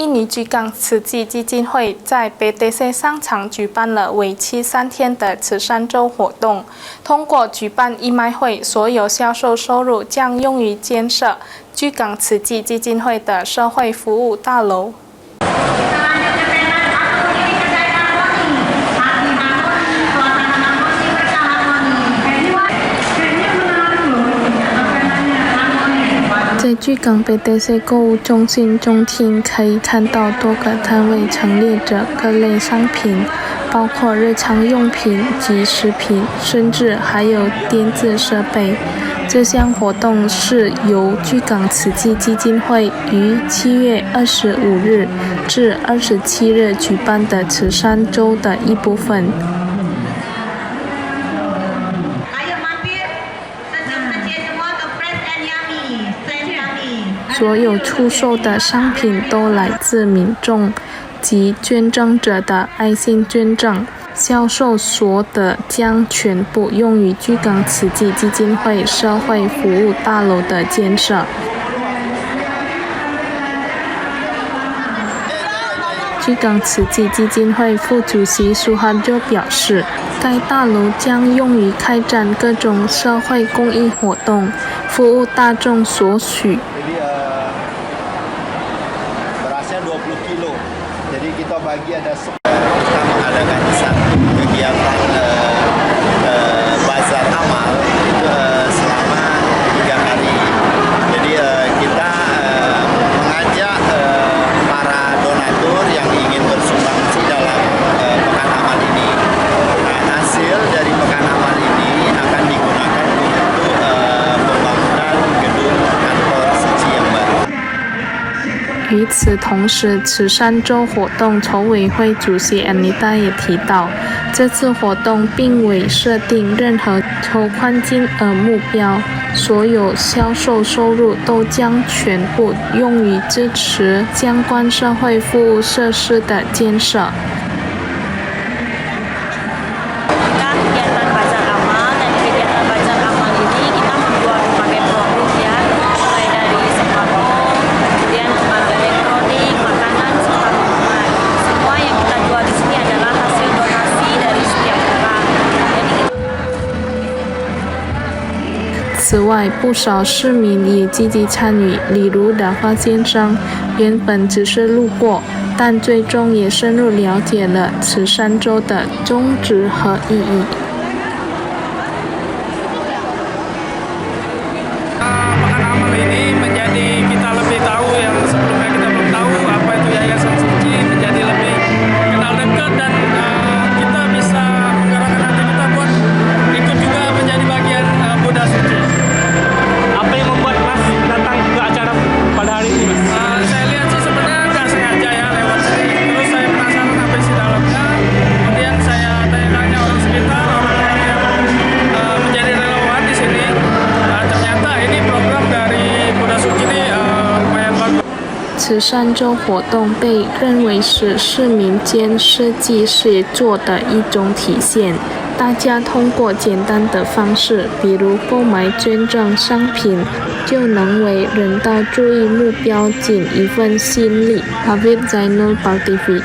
印尼居港慈济基金会在 BTC 商场举办了为期3天的慈善周活动。通过举办义卖会，所有销售收入将用于建设居港慈济基金会的社会服务大楼。在居港 BTC 购物中心中厅可以看到多个摊位陈列着各类商品，包括日常用品及食品，甚至还有电子设备。这项活动是由居港慈济基金会于7月25日至27日举办的慈善周的一部分。所有出售的商品都来自民众及捐赠者的爱心捐赠，销售所得将全部用于居港慈济基金会社会服务大楼的建设。居港慈济基金会副主席苏哈就表示，该大楼将用于开展各种社会公益活动，服务大众所需。20 kilo. Jadi kita bagi ada kita mengadakan satu kegiatan bazar amal itu selama 3 hari. Jadi kita mengajak para donatur yang ingin bersumbangsi dalam pekan amal ini. Nah, hasil dari pekan amal ini akan digunakan untuk pembangunan gedung kantor suci yang baru. 与此同时，慈善周活动筹委会主席 Anita 也提到，这次活动并未设定任何筹款金额目标，所有销售收入都将全部用于支持相关社会服务设施的建设。此外，不少市民也积极参与，例如打发先生，原本只是路过，但最终也深入了解了慈善周的宗旨和意义。Pekan amal ini menjadi kita lebih tahu yang sebelumnya kita belum tahu apa itu Yayasan Suci, menjadi lebih kenal dekat dan kita bisa menggerakkan hati kita buat ikut juga menjadi bagian Buddha Suci. Apa yang membuat Mas datang ke acara pada hari ini, Mas? Saya lihat sih sebenarnya nggak sengaja ya lewat sini. Terus saya penasaran apa isi dalamnya. Kemudian saya tanya-tanya orang sekitar, orang yang menjadi relawan di sini. Ternyata ini program dari Buddha Suci ini lumayan bagus. 慈善周活动被认为是市民间施济协作的一种体现。大家通过简单的方式，比如购买捐赠商品，就能为人道主义目标尽一份心力。Hafid Zainul, PAL TV。